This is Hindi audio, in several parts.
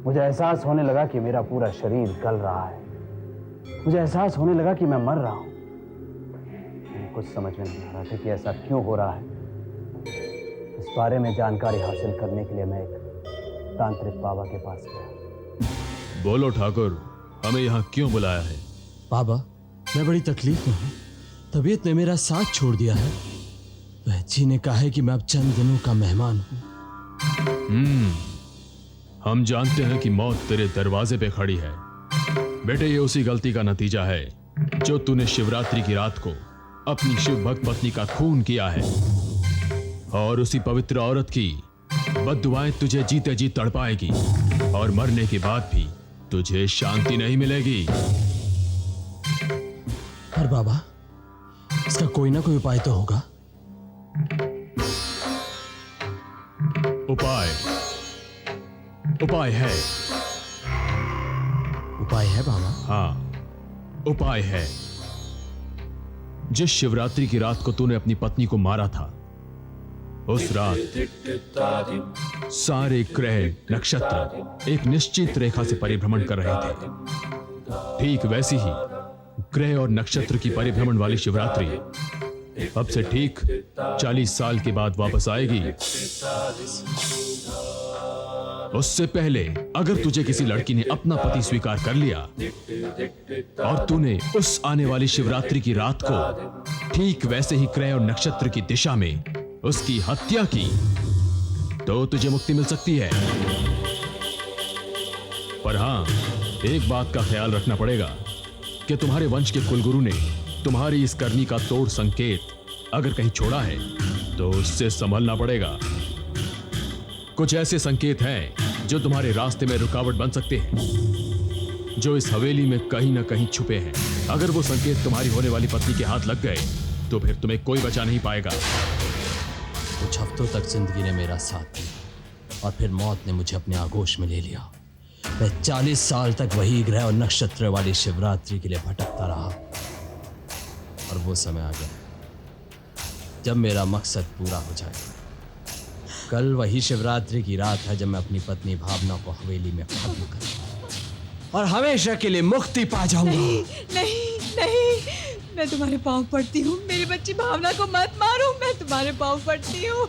मुझे एहसास होने लगा कि मेरा पूरा शरीर गल रहा है। मुझे एहसास होने लगा कि मैं मर रहा हूं। कुछ समझ में नहीं आ रहा था कि ऐसा क्यों हो रहा है। इस बारे में जानकारी हासिल करने के लिए मैं एक तांत्रिक बाबा के पास गया। बोलो ठाकुर, हमें यहाँ क्यों बुलाया है? बाबा, मैं बड़ी तकलीफ में हूँ। तबीयत ने मेरा साथ छोड़ दिया है। वैद्य ने कहा है कि मैं अब चंद दिनों का मेहमान हूँ। हम जानते हैं कि मौत तेरे दरवाजे पे खड़ी है। बेटे, ये उसी गलती का नतीजा है जो तूने शिवरात्रि की रात को अपनी शिव भक्त पत्नी का खून किया है। और उसी पवित्र औरत की बद्दुआएं तुझे जीते जी तड़पाएगी और मरने के बाद भी तुझे शांति नहीं मिलेगी। पर बाबा, इसका कोई ना कोई उपाय तो होगा। उपाय है। उपाय है बाबा? हाँ, उपाय है। जिस शिवरात्रि की रात को तूने अपनी पत्नी को मारा था, उस रात सारे ग्रह नक्षत्र एक निश्चित रेखा से परिभ्रमण कर रहे थे। ठीक वैसी ही ग्रह और नक्षत्र की परिभ्रमण वाली शिवरात्रि अब से ठीक 40 साल के बाद वापस आएगी। उससे पहले अगर तुझे किसी लड़की ने अपना पति स्वीकार कर लिया और तूने उस आने वाली शिवरात्रि की रात को ठीक वैसे ही ग्रह और नक्षत्र की दिशा में उसकी हत्या की, तो तुझे मुक्ति मिल सकती है। पर हां, एक बात का ख्याल रखना पड़ेगा कि तुम्हारे वंश के कुलगुरु ने तुम्हारी इस करनी का तोड़ संकेत अगर कहीं छोड़ा है तो उससे संभलना पड़ेगा। कुछ ऐसे संकेत हैं जो तुम्हारे रास्ते में रुकावट बन सकते हैं, जो इस हवेली में कहीं ना कहीं छुपे हैं। अगर वो संकेत तुम्हारी होने वाली पत्नी के हाथ लग गए तो फिर तुम्हें कोई बचा नहीं पाएगा। कुछ हफ्तों तक जिंदगी ने मेरा साथ दिया और फिर मौत ने मुझे अपने आगोश में ले लिया। मैं 40 साल तक वही ग्रह और नक्षत्र वाली शिवरात्रि के लिए भटकता रहा और वो समय आ गया जब मेरा मकसद पूरा हो जाएगा। कल वही शिवरात्रि की रात है जब मैं अपनी पत्नी भावना को हवेली में खत्म करूंगा और हमेशा के लिए मुक्ति पा जाऊंगा। नहीं, नहीं, नहीं, मैं तुम्हारे पाँव पड़ती हूँ। मेरी बच्ची भावना को मत मारो, मैं तुम्हारे पाँव पड़ती हूँ।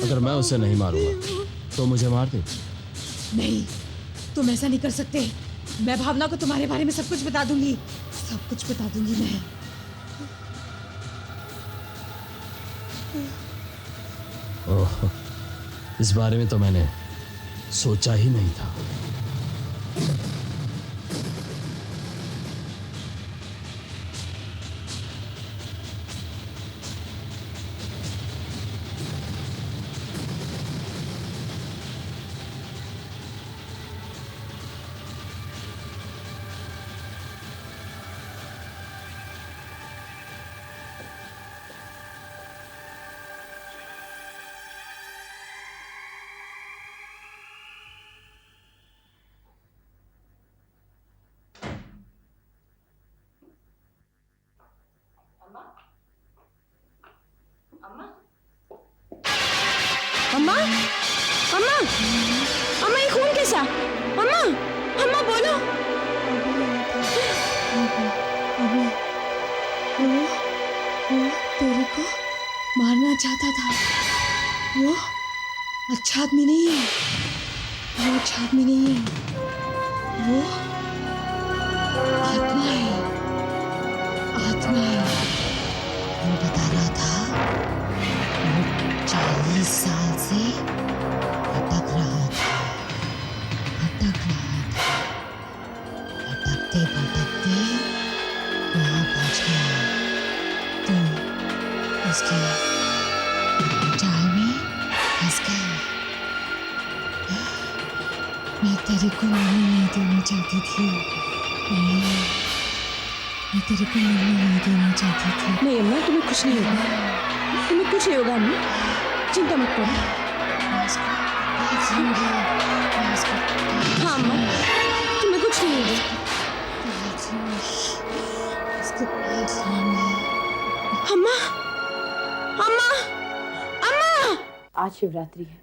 अगर मैं उसे नहीं मारूंगा तो मुझे मार दे। नहीं, तुम ऐसा नहीं कर सकते। मैं भावना को तुम्हारे बारे में सब कुछ बता दूंगी, सब कुछ बता दूंगी मैं। ओह, इस बारे में तो मैंने सोचा ही नहीं था। अम्मा, अम्मा, अम्मा, ये खून कैसा? अम्मा, अम्मा बोलो। वो तेरे को मारना चाहता था। वो अच्छा आदमी नहीं है, वो अच्छा आदमी नहीं है, वो आत्मा है, आत्मा है। वो बता रहा था वो 40 साल से भटक रहा था, भटकते भटकते वहाँ पहुँच गया। तो उसके जाल में फंस गया। मैं तेरे को मरने नहीं देना चाहती थी। मैं तेरे को मरने नहीं देना चाहती थी। नहीं अम्मा, तुम्हें कुछ नहीं होगा, तुम्हें कुछ नहीं होगा अम्मा, चिंता मत करो। हाँ अम्मा, तुम्हें कुछ नहीं होगा। अम्मा, अम्मा, अम्मा। आज शिवरात्रि है,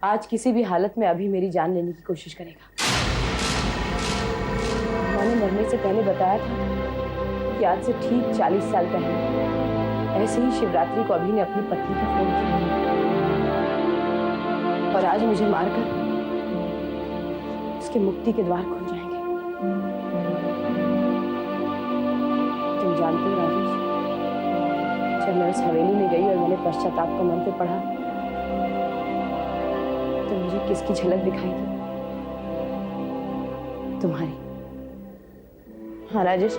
आज किसी भी हालत में अभी मेरी जान लेने की कोशिश करेगा। मैंने मरने से पहले बताया था कि आज से ठीक 40 साल पहले ऐसे ही शिवरात्रि को अभी ने अपनी पत्नी का फोन किया और आज मुझे मारकर उसके मुक्ति के द्वार खुल जाएंगे। तुम जानते हो राजेश, जब मैं उस हवेली में गई और मैंने पश्चाताप का मंत्र पढ़ा तो मुझे किसकी झलक दिखाई दी? तुम्हारी। हाँ राजेश,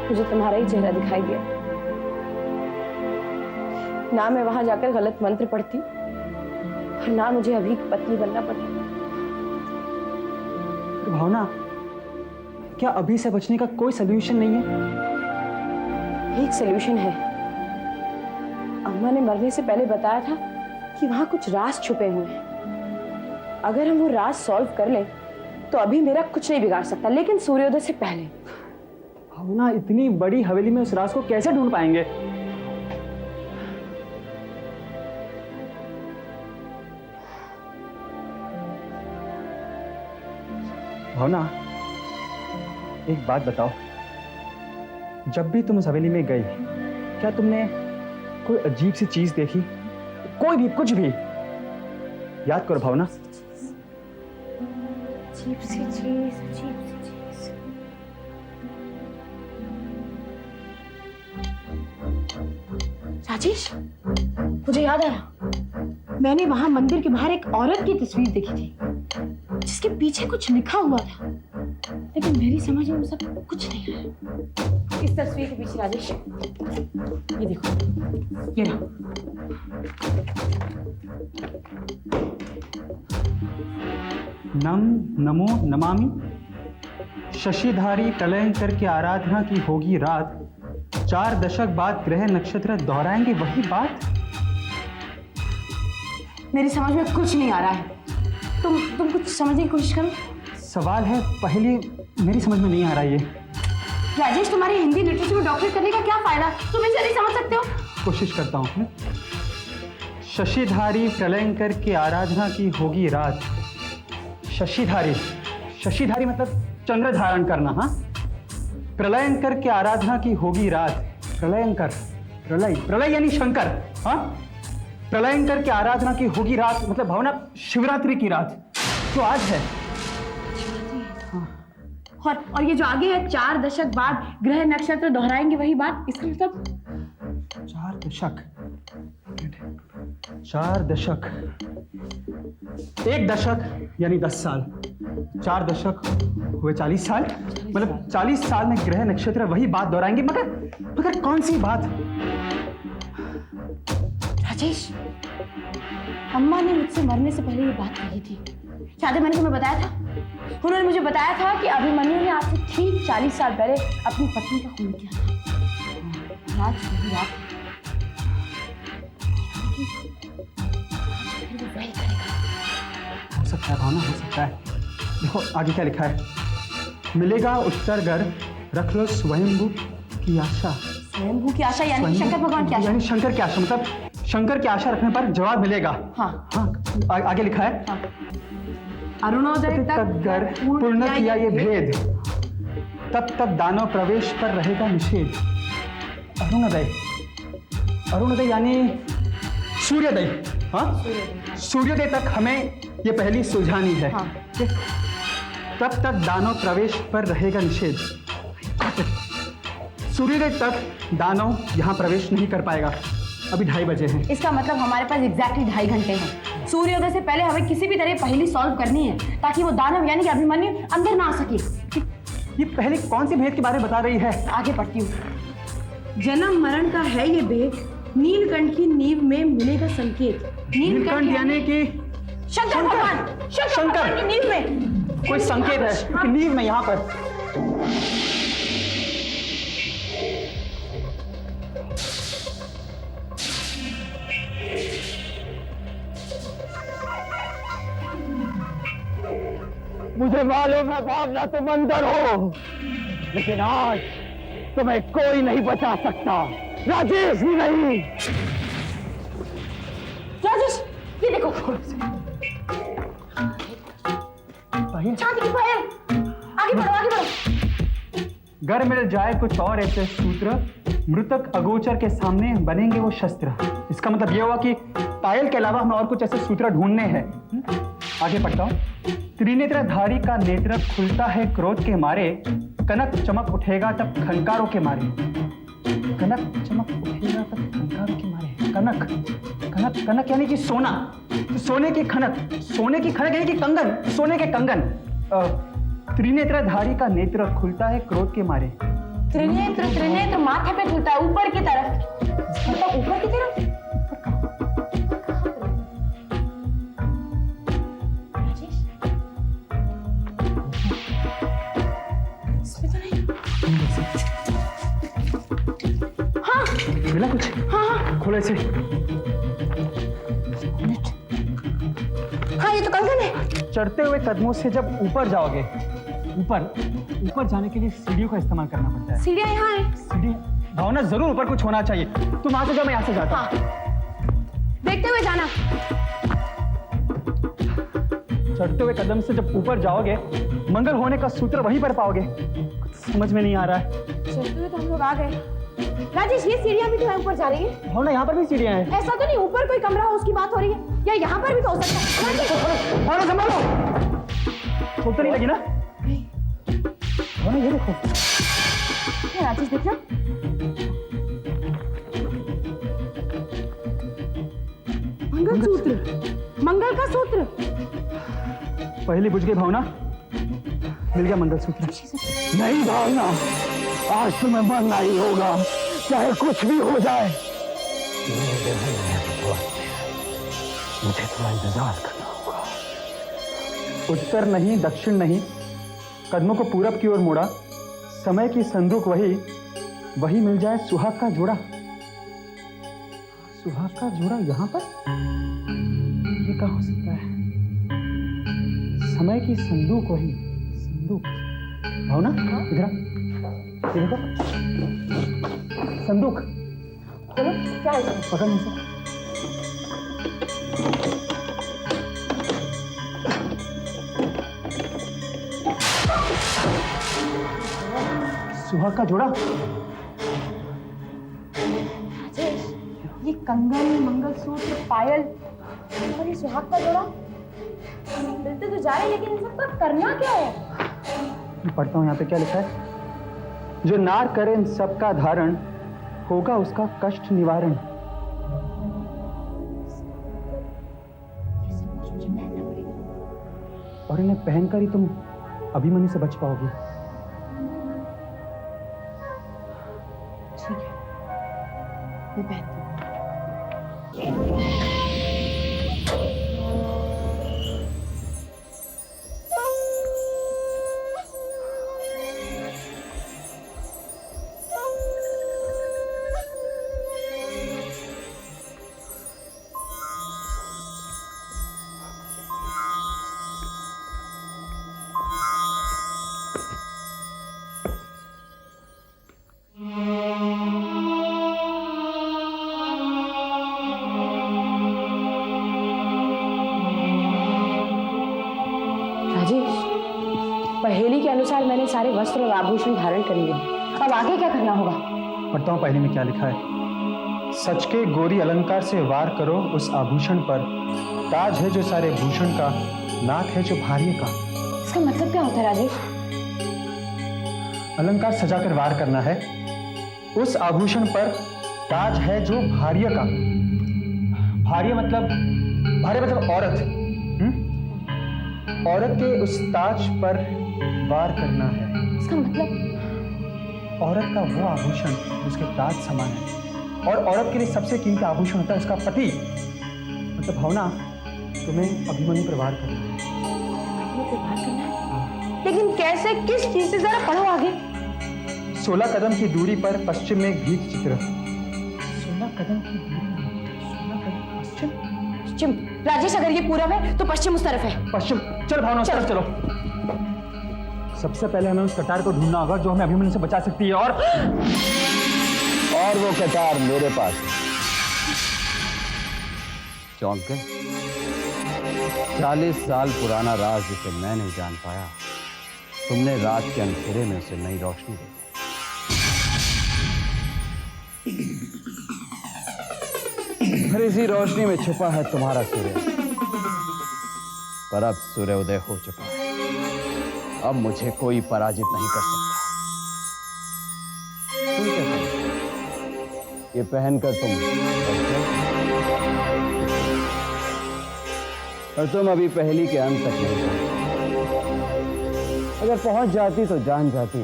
मुझे तुम्हारा ही चेहरा दिखाई दिया। ना मैं वहां जाकर गलत मंत्र पढ़ती और ना मुझे अभी पत्नी बनना पड़ता। भावना, क्या अभी से बचने का कोई सलूशन नहीं है? एक सलूशन है। अम्मा ने मरने से पहले बताया था कि वहां कुछ राज छुपे हुए हैं। अगर हम वो राज सॉल्व कर लें तो अभी मेरा कुछ नहीं बिगाड़ सकता, लेकिन सूर्योदय से पहले। भावना, इतनी बड़ी हवेली में उस राज को कैसे ढूंढ पाएंगे? भावना, एक बात बताओ, जब भी तुम उस हवेली में गई, क्या तुमने कोई अजीब सी चीज देखी? कोई भी, कुछ भी? याद करो भावना। अजीब सी चीज, अजीब सी चीज। राजेश, मुझे याद आया, मैंने वहां मंदिर के बाहर एक औरत की तस्वीर देखी थी जिसके पीछे कुछ लिखा हुआ था, लेकिन मेरी समझ में सब कुछ नहीं आया। इस तस्वीर के पीछे राजेश, ये देखो, ये रहा। नम नमो नमामि, शशिधारी प्रलयंकर की आराधना की होगी रात, 4 दशक बाद ग्रह नक्षत्र दोहराएंगे वही बात। मेरी समझ में कुछ नहीं आ रहा है। तुम कुछ समझने की कोशिश करो। सवाल है, पहले मेरी समझ में नहीं आ रहा ये। राजेश, तुम्हारी हिंदी लिटरेचर में डॉक्टरेट करने का क्या फायदा? तुम इसे नहीं समझ सकते हो? कोशिश करता हूँ। शशिधारी प्रलयंकर की आराधना की होगी रात। शशिधारी, शशिधारी मतलब चंद्र धारण करना। हाँ, प्रलयंकर की आराधना की होगी रात। प्रलयंकर, प्रलय, प्रलय यानी शंकर। हाँ, प्रलयंकर की आराधना की होगी रात मतलब भावना शिवरात्रि की रात जो आज है। और ये जो आगे है, 4 दशक बाद ग्रह नक्षत्र दोहराएंगे वही बात, इसका मतलब 4 दशक, 4 दशक, 1 दशक यानी 10 साल, 4 दशक हुए 40 साल, मतलब 40 साल में ग्रह नक्षत्र वही बात दोहराएंगे, मगर कौन सी बात? राजेश, अम्मा ने मुझसे मरने से पहले ये बात कही थी। याद है, मैंने तुम्हें बताया था, उन्होंने मुझे बताया था कि अभिमन्यु ने आज से ठीक 40 साल पहले अपनी पत्नी का खून किया था। आज वही रात हो सकता है भावना, हो सकता है। देखो आगे क्या लिखा है, मिलेगा उत्तर गर्भ, रख लो स्वयंभू की आशा। स्वयंभू की आशा यानी शंकर भगवान की आशा। यानी शंकर की आशा, मतलब शंकर की आशा रखने पर जवाब मिलेगा। हाँ हाँ, आगे लिखा है, हाँ। अरुणोदय तक गर्भ पूर्ण किया ये भेद, तब दानव प्रवेश पर रहेगा निषेध। अरुणोदय, अरुणोदय यानी सूर्योदय। हाँ, सूर्योदय तक हमें ये पहली सुलझानी है। हाँ। तब तक दानव प्रवेश पर रहेगा निषेध। सूर्योदय तक दानव यहाँ प्रवेश नहीं कर पाएगा। अभी 2:30 बजे हैं। इसका मतलब हमारे पास एग्जैक्टली 2.5 घंटे हैं। सूर्योदय से पहले हमें किसी भी तरह पहेली सॉल्व करनी है ताकि वो दानव यानी कि अभिमन्यु अंदर ना आ सके। ये पहले कौन सी भेद के बारे में बता रही है? आगे पढ़ती हूँ। जन्म मरण का है ये भेद, नीलकंठ की नींव में मिलेगा संकेत। नीलकंठ यानी कि शंकर भगवान, शंकर भगवान की नींव में कोई संकेत है कि नींव में यहाँ पर। मुझे मालूम है भावना तुम अंदर हो, लेकिन आज तुम्हें कोई नहीं बचा सकता, राजेश भी नहीं। राजेश, ये देखो चांदी की पायल, आगे बढ़ो आगे बढ़ो। घर मिल जाए कुछ और ऐसे सूत्र, मृतक अगोचर के सामने बनेंगे वो शस्त्र। इसका मतलब ये हुआ कि पायल के अलावा हमें और कुछ ऐसे सूत्र ढूंढने हैं। आगे पढ़ता हूं। त्रिनेत्रधारी का नेत्र खुलता है क्रोध के मारे, कनक चमक उठेगा तब खनकारों के मारे। कनक चमक उठेगा तब खनकारों के मारे। कनक कनक कनक यानी कि सोना, तो सोने की खनक, सोने की खनक यानी कि कंगन, सोने के कंगन। त्रिनेत्रधारी का नेत्र खुलता है क्रोध के मारे। त्रिनेत्र त्रिनेत्र माथे पे खुलता है ऊपर की तरफ, मतलब ऊपर की तरफ। मिला कुछ? हाँ खोलो इसे। हाँ, ये तो कंगन है। चढ़ते हुए कदमों से जब ऊपर जाओगे, ऊपर जाने के लिए सीढ़ियों का इस्तेमाल करना पड़ता है। सीढ़ियाँ यहाँ है। सीढ़ी भावना जरूर ऊपर कुछ होना चाहिए। तुम यहाँ से जाओ, मैं यहाँ से जाता हूँ। हाँ, देखते हुए जाना। चढ़ते हुए कदम से जब ऊपर जाओगे, मंगल होने का सूत्र वहीं पर पाओगे। समझ में नहीं आ रहा है। चलते हुए तो हम लोग आ गए। राजेश, ये सीढ़ियाँ भी तो है ऊपर जा रही है। भावना यहाँ पर भी सीढ़ियाँ हैं। ऐसा तो नहीं ऊपर कोई कमरा हो उसकी बात हो रही है, या यहाँ पर भी तो हो सकता है। भावना संभालो, भूख तो नहीं लगी ना? भावना ये देखो। क्या राजेश देखना? मंगल सूत्र, मंगल का सूत्र। पहली बुझ गई भावना, मिल गया मंगलसूत्र। नहीं भावना, आज तुम्हें मरना ही होगा, चाहे कुछ भी हो जाए। मुझे थोड़ा इंतजार करना होगा। उत्तर नहीं, दक्षिण नहीं, कदमों को पूरब की ओर मोड़ा। समय की संदूक वही मिल जाए सुहाग का जोड़ा। सुहाग का जोड़ा यहाँ पर? ये क्या हो सकता है? समय की संदूक वही, संदूक। भावना इधर आ। ये देखो, संदूक। चलो, क्या है? पकड़ इसे। सुहाग का जोड़ा। राजेश, ये कंगन, मंगलसूत्र, पायल और ये सुहाग का जोड़ा मिलते तो जा रहे, लेकिन इन सबका करना क्या है? मैं पढ़ता हूँ यहाँ पे क्या लिखा है। जो नार करे इन सबका धारण, होगा उसका कष्ट निवारण। और इन्हें पहनकर ही तुम अभिमन्यु से बच पाओगी। ठीक है, मैं पहनती हूँ। पहेली के अनुसार मैंने सारे वस्त्र और आभूषण धारण कर लिए। अब आगे क्या करना होगा? पढ़ता हूँ पहले में क्या लिखा है। सच के गोरी अलंकार से वार करो उस आभूषण पर, ताज है जो सारे भूषण का, नाक है जो भार्य का। इसका मतलब क्या होता है राजेश? अलंकार सजाकर वार करना है। उस आभूषण पर ताज है जो भार्य का। भार्य मतलब औरत। औरत के उस ताज पर वार करना है। इसका मतलब? औरत का वो आभूषण उसके ताज समान है, और औरत के लिए सबसे कीमती आभूषण होता है उसका पति। मतलब भावना, तुम्हें अभिमन्यु पर वार करना है। लेकिन कैसे, किस चीज से? जरा पढ़ो आगे। 16 कदम की दूरी पर पश्चिम में एक भीख चित्र। 16 कदम की दूरी में, 16 कदम पश्चिम? पश्चिम। राजेश, अगर ये पूरब है तो पश्चिम उस तरफ है। पश्चिम। चल भावना, उस तरफ चलो। सबसे पहले हमें उस कटार को ढूंढना होगा जो हमें अभिमन्यु से बचा सकती है। और वो कटार मेरे पास। चौंक गए? 40 साल पुराना राज जिसे मैं नहीं जान पाया, तुमने रात के अंधेरे में उसे नई रोशनी दी। फिर इसी रोशनी में छुपा है तुम्हारा सूर्य। पर अब सूर्योदय हो चुका है, अब मुझे कोई पराजित नहीं कर सकता। तुम क्या करोगे? ये पहनकर तुम और तुम अभी पहेली के अंत तक नहीं पहुंची। अगर पहुंच जाती तो जान जाती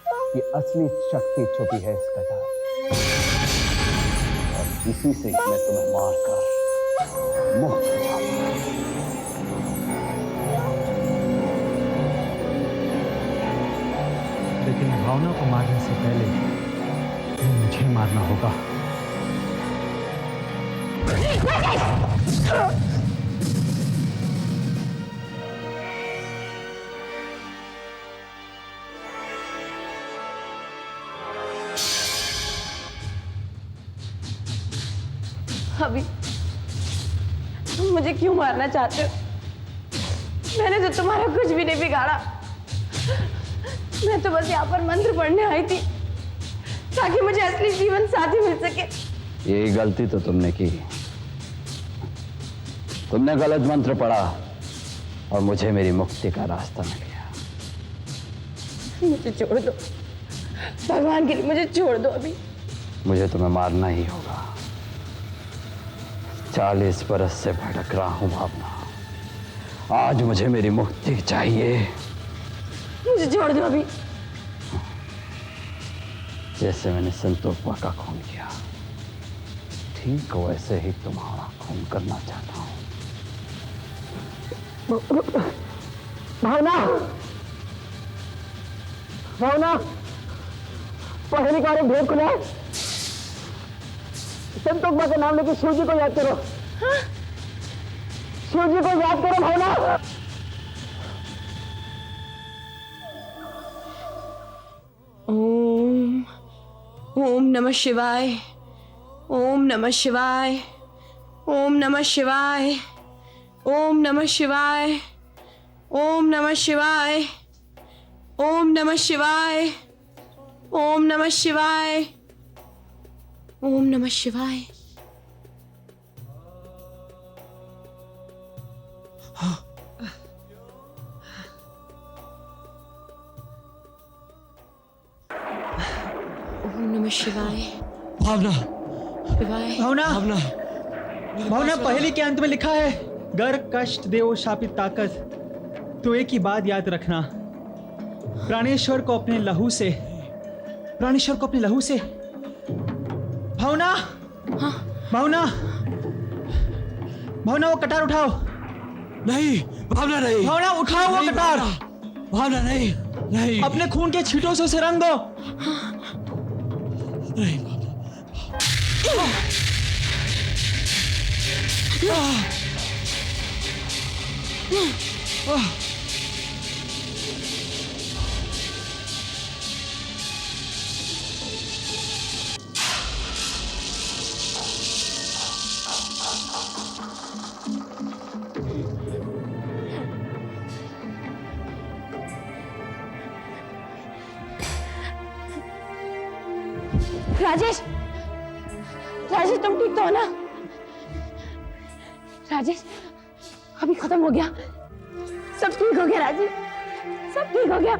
कि असली शक्ति छुपी है इस कटार और इसी से मैं तुम्हें मारकर मुक्त हो जाऊंगा। लेकिन भावना को मारने से पहले मुझे मारना होगा। अभी तुम मुझे क्यों मारना चाहते हो? मैंने तो तुम्हारा कुछ भी नहीं बिगाड़ा। मैं तो बस यहाँ पर मंत्र पढ़ने आई थी ताकि मुझे असली जीवन साथी मिल सके। यही गलती तो तुमने की। तुमने गलत मंत्र पढ़ा और मुझे मेरी मुक्ति का रास्ता मिल गया। मुझे छोड़ दो, भगवान के लिए मुझे छोड़ दो। अभी मुझे तुम्हें मारना ही होगा। 40 बरस से भटक रहा हूं भावना, आज मुझे मेरी मुक्ति चाहिए। मुझे छोड़ दो अभी। जैसे मैंने संतोषवा का खून किया, ठीक वैसे ही तुम्हारा खून करना चाहता हूं। भावना, भावना, पहली बार एक भेद खुला है। संतोषवा का नाम लेके शिव जी को याद करो। शिव जी को याद करो भावना। ओम नमः शिवाय, ओम नमः शिवाय, ओम नमः शिवाय, ओम नमः शिवाय, ओम नमः शिवाय, ओम नमः शिवाय, ओम नमः शिवाय, ओम नमः शिवाय। ओम नमः शिवाय। भावना, शिवाय। भावना, भावना, भावना, पहली के अंत में लिखा है, गर कष्ट देव शापित ताकत, तो एक ही बात याद रखना, प्राणेश्वर को अपने लहू से, प्राणेश्वर को अपने लहू से। भावना, हाँ? भावना, भावना, वो कटार उठाओ। नहीं, भावना नहीं, भावना उठाओ वो कटार। भावना नहीं, नहीं, अपने खून के छींटों से उसे रंग दो। नहीं, राजेश, राजेश तुम ठीक तो हो ना? राजेश, अभी खत्म हो गया, सब ठीक हो गया राजेश, सब ठीक हो गया।